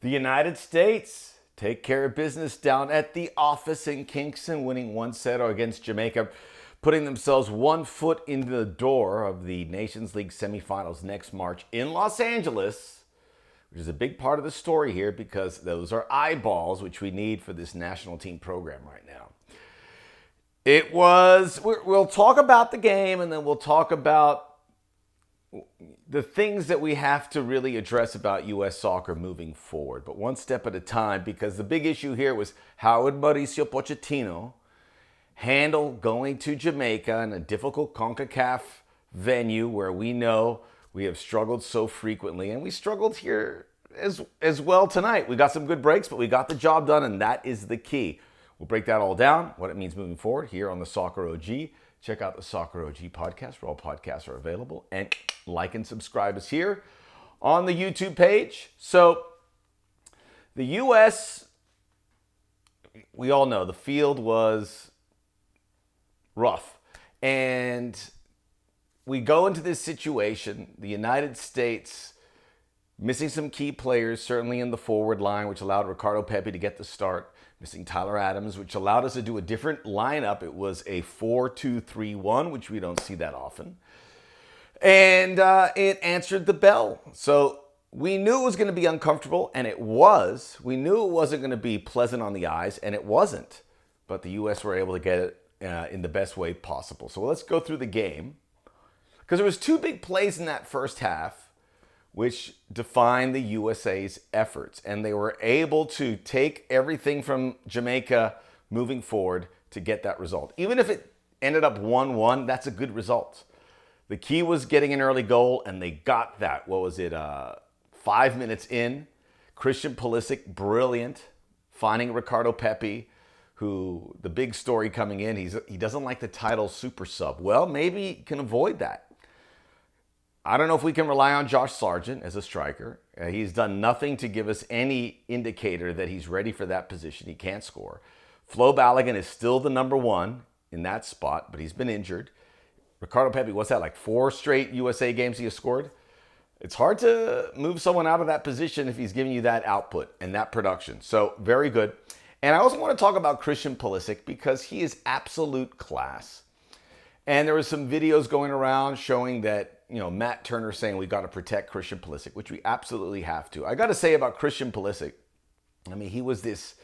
The United States take care of business down at the office in Kingston, winning 1-0 against Jamaica, putting themselves 1 foot into the door of the Nations League semifinals next March in Los Angeles, which is a big part of the story here because those are eyeballs which we need for this national team program right now. We'll talk about the game and then we'll talk about the things that we have to really address about U.S. soccer moving forward, but one step at a time, because the big issue here was how would Mauricio Pochettino handle going to Jamaica in a difficult CONCACAF venue where we know we have struggled so frequently, and we struggled here as well tonight. We got some good breaks, but we got the job done, and that is the key. We'll break that all down, what it means moving forward here on the Soccer OG. Check out the Soccer OG podcast where all podcasts are available, and like and subscribe us here on the YouTube page. So the U.S., we all know the field was rough. And we go into this situation, the United States missing some key players, certainly in the forward line, which allowed Ricardo Pepi to get the start. Missing Tyler Adams, which allowed us to do a different lineup. It was a 4-2-3-1, which we don't see that often. And it answered the bell. So we knew it was going to be uncomfortable, and it was. We knew it wasn't going to be pleasant on the eyes, and it wasn't. But the U.S. were able to get it in the best way possible. So let's go through the game. Because there was 2 big plays in that first half which defined the USA's efforts. And they were able to take everything from Jamaica moving forward to get that result. Even if it ended up 1-1, that's a good result. The key was getting an early goal, and they got that. 5 minutes in? Christian Pulisic, brilliant, finding Ricardo Pepi, who, the big story coming in, he doesn't like the title super sub. Well, maybe he can avoid that. I don't know if we can rely on Josh Sargent as a striker. He's done nothing to give us any indicator that he's ready for that position. He can't score. Flo Balogun is still the number 1 in that spot, but he's been injured. Ricardo Pepi, what's that, like 4 straight USA games he has scored? It's hard to move someone out of that position if he's giving you that output and that production. So, very good. And I also want to talk about Christian Pulisic because he is absolute class. And there was some videos going around showing that, Matt Turner saying we got to protect Christian Pulisic, which we absolutely have to. I got to say about Christian Pulisic, he was this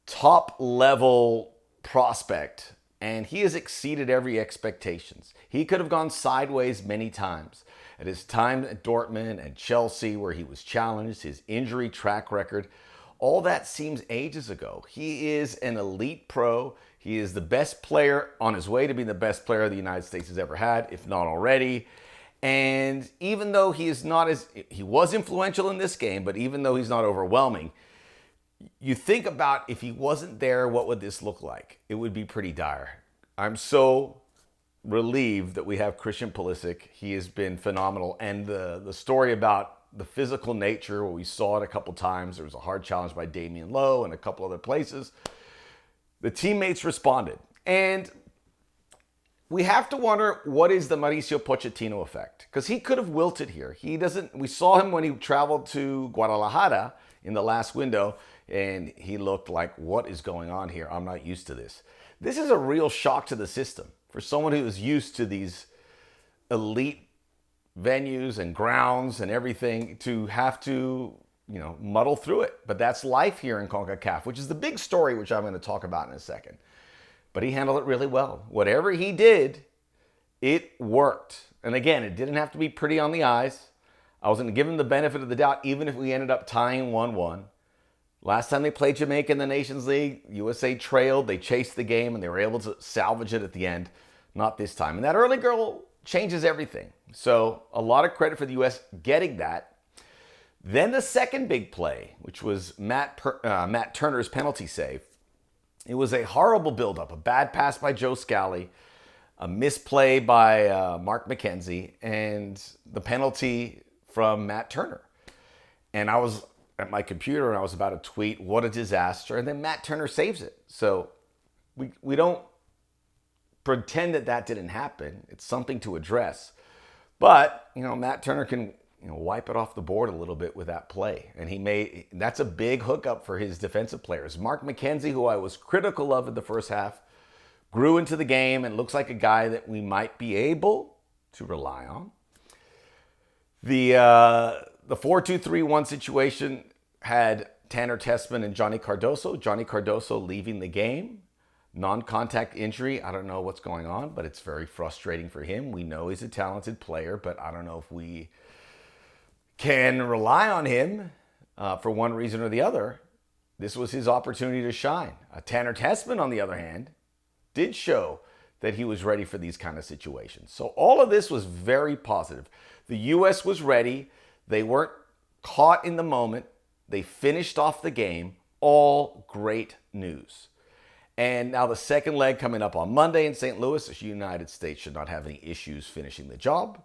top-level prospect, and he has exceeded every expectations. He could have gone sideways many times. At his time at Dortmund and Chelsea, where he was challenged, his injury track record, all that seems ages ago. He is an elite pro. He is the best player on his way to being the best player the United States has ever had, if not already. And even though he was influential in this game, but even though he's not overwhelming, you think about if he wasn't there, what would this look like? It would be pretty dire. I'm so relieved that we have Christian Pulisic. He has been phenomenal. And the story about the physical nature, where we saw it a couple times, there was a hard challenge by Damian Lowe and a couple other places. The teammates responded. And we have to wonder, what is the Mauricio Pochettino effect? Because he could have wilted here. We saw him when he traveled to Guadalajara in the last window, and he looked like, what is going on here? I'm not used to this. This is a real shock to the system for someone who is used to these elite venues and grounds and everything to have to, muddle through it. But that's life here in CONCACAF, which is the big story, which I'm going to talk about in a second. But he handled it really well. Whatever he did, it worked. And again, it didn't have to be pretty on the eyes. I was going to give him the benefit of the doubt, even if we ended up tying 1-1. Last time they played Jamaica in the Nations League, USA trailed, they chased the game, and they were able to salvage it at the end. Not this time. And that early goal changes everything. So a lot of credit for the U.S. getting that. Then the second big play, which was Matt Turner's penalty save. It was a horrible buildup, a bad pass by Joe Scally, a misplay by Mark McKenzie, and the penalty from Matt Turner. And I was at my computer and I was about to tweet, what a disaster. And then Matt Turner saves it. So we don't pretend that didn't happen. It's something to address. But, Matt Turner can wipe it off the board a little bit with that play. And that's a big hookup for his defensive players. Mark McKenzie, who I was critical of in the first half, grew into the game and looks like a guy that we might be able to rely on. The 4-2-3-1 situation had Tanner Tessman and Johnny Cardoso. Johnny Cardoso leaving the game. Non-contact injury. I don't know what's going on, but it's very frustrating for him. We know he's a talented player, but I don't know if we can rely on him for one reason or the other. This was his opportunity to shine. Tanner Tessman, on the other hand, did show that he was ready for these kind of situations. So all of this was very positive. The U.S. was ready. They weren't caught in the moment. They finished off the game. All great news. And now the second leg coming up on Monday in St. Louis. The United States should not have any issues finishing the job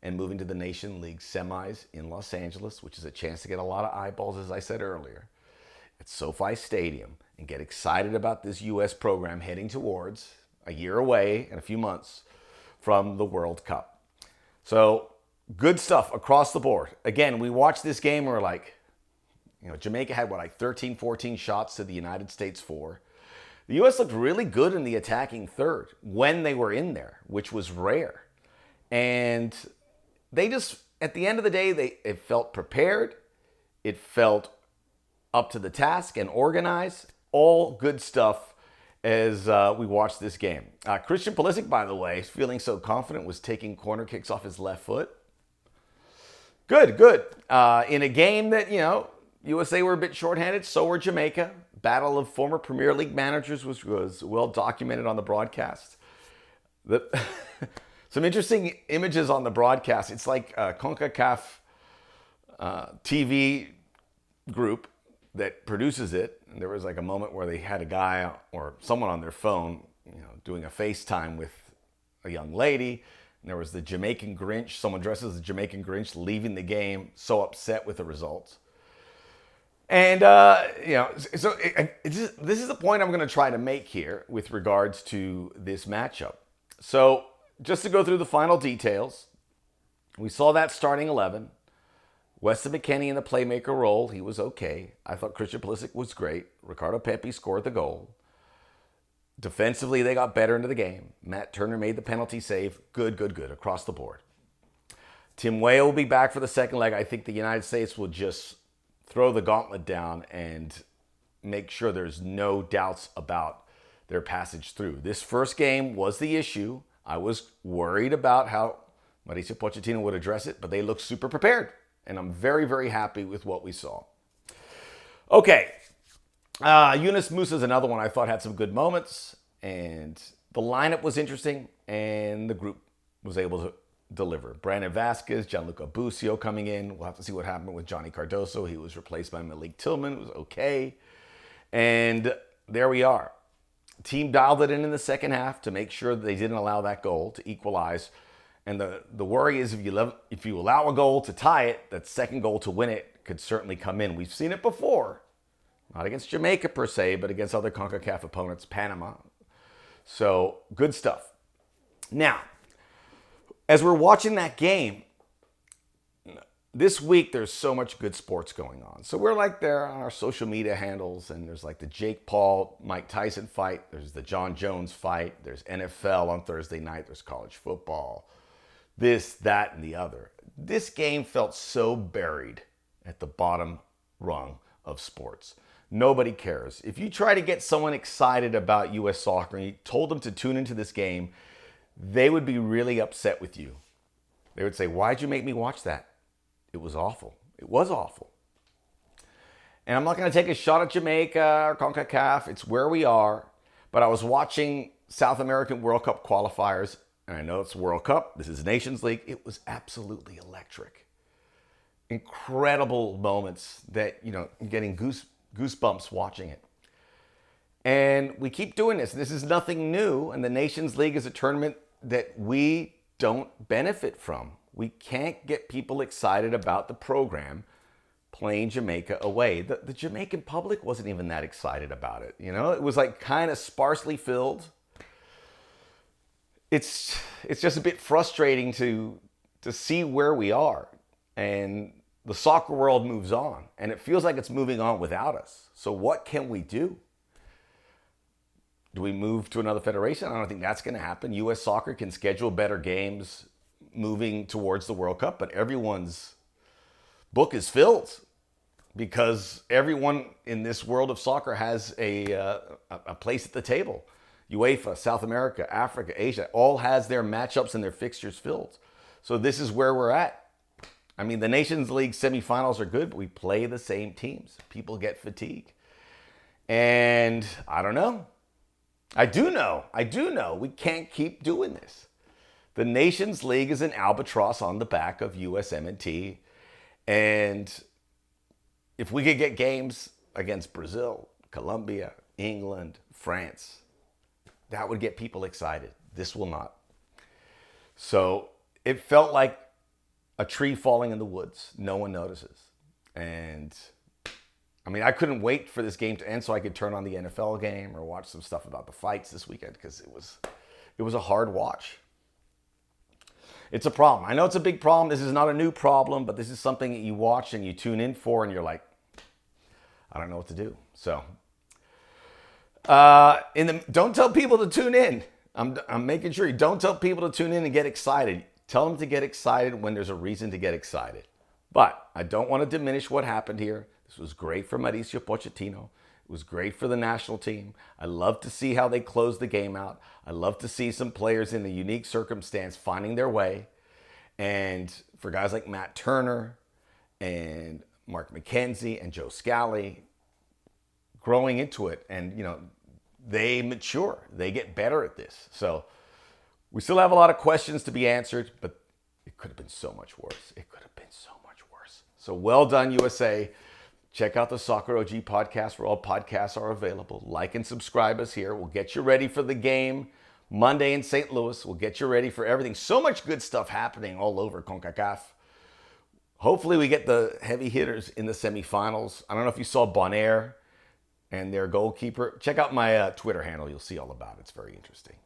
and moving to the Nation League semis in Los Angeles, which is a chance to get a lot of eyeballs, as I said earlier, at SoFi Stadium, and get excited about this U.S. program heading towards a year away and a few months from the World Cup. So good stuff across the board. Again, we watched this game and we're like, Jamaica had 13, 14 shots to the United States 4. The U.S. looked really good in the attacking third when they were in there, which was rare. And they just, at the end of the day, it felt prepared. It felt up to the task and organized. All good stuff as we watched this game. Christian Pulisic, by the way, feeling so confident, was taking corner kicks off his left foot. Good. In a game that, USA were a bit shorthanded, so were Jamaica. Battle of former Premier League managers was well documented on the broadcast. Some interesting images on the broadcast. It's like a CONCACAF TV group that produces it. And there was like a moment where they had a guy or someone on their phone, doing a FaceTime with a young lady. And there was the Jamaican Grinch, someone dressed as the Jamaican Grinch leaving the game, so upset with the results. And, this is the point I'm going to try to make here with regards to this matchup. So just to go through the final details, we saw that starting 11. Weston McKennie in the playmaker role, he was okay. I thought Christian Pulisic was great. Ricardo Pepi scored the goal. Defensively, they got better into the game. Matt Turner made the penalty save. Good across the board. Tim Weah will be back for the second leg. I think the United States will just throw the gauntlet down and make sure there's no doubts about their passage through. This first game was the issue. I was worried about how Mauricio Pochettino would address it, but they looked super prepared. And I'm very, very happy with what we saw. Okay. Yunus Musa is another one I thought had some good moments. And the lineup was interesting. And the group was able to deliver. Brandon Vasquez, Gianluca Busio coming in. We'll have to see what happened with Johnny Cardoso. He was replaced by Malik Tillman. It was okay. And there we are. Team dialed it in the second half to make sure that they didn't allow that goal to equalize. And the worry is if you allow a goal to tie it, that second goal to win it could certainly come in. We've seen it before. Not against Jamaica per se, but against other CONCACAF opponents, Panama. So, good stuff. Now, as we're watching that game, this week there's so much good sports going on. So we're like there on our social media handles, and there's like the Jake Paul, Mike Tyson fight. There's the John Jones fight. There's NFL on Thursday night. There's college football. This, that, and the other. This game felt so buried at the bottom rung of sports. Nobody cares. If you try to get someone excited about U.S. soccer and you told them to tune into this game, they would be really upset with you. They would say, why'd you make me watch that? It was awful. It was awful. And I'm not going to take a shot at Jamaica or CONCACAF. It's where we are. But I was watching South American World Cup qualifiers, and I know it's World Cup. This is Nations League. It was absolutely electric. Incredible moments that, getting goosebumps watching it. And we keep doing this. This is nothing new. And the Nations League is a tournament that we don't benefit from. We can't get people excited about the program playing Jamaica away. The Jamaican public wasn't even that excited about it. It was like kind of sparsely filled. It's just a bit frustrating to see where we are. and the soccer world moves on, and it feels like it's moving on without us. So what can we do? Do we move to another federation? I don't think that's going to happen. U.S. Soccer can schedule better games moving towards the World Cup, but everyone's book is filled because everyone in this world of soccer has a place at the table. UEFA, South America, Africa, Asia, all has their matchups and their fixtures filled. So this is where we're at. I mean, the Nations League semifinals are good, but we play the same teams. People get fatigued. And I don't know. I do know. We can't keep doing this. The Nations League is an albatross on the back of USMNT. And if we could get games against Brazil, Colombia, England, France, that would get people excited. This will not. So it felt like a tree falling in the woods. No one notices. And I mean, I couldn't wait for this game to end so I could turn on the NFL game or watch some stuff about the fights this weekend because it was a hard watch. It's a problem. I know it's a big problem. This is not a new problem, but this is something that you watch and you tune in for and you're like, I don't know what to do. So don't tell people to tune in. I'm making sure you don't tell people to tune in and get excited. Tell them to get excited when there's a reason to get excited. But I don't want to diminish what happened here. This was great for Mauricio Pochettino. It was great for the national team. I love to see how they closed the game out. I love to see some players in a unique circumstance finding their way. And for guys like Matt Turner and Mark McKenzie and Joe Scally growing into it. And, you know, they mature. They get better at this. So we still have a lot of questions to be answered, but it could have been so much worse. It could have been so much worse. So well done, USA. Check out the Soccer OG podcast where all podcasts are available. Like and subscribe us here. We'll get you ready for the game Monday in St. Louis. We'll get you ready for everything. So much good stuff happening all over CONCACAF. Hopefully we get the heavy hitters in the semifinals. I don't know if you saw Bonaire and their goalkeeper. Check out my Twitter handle. You'll see all about it. It's very interesting.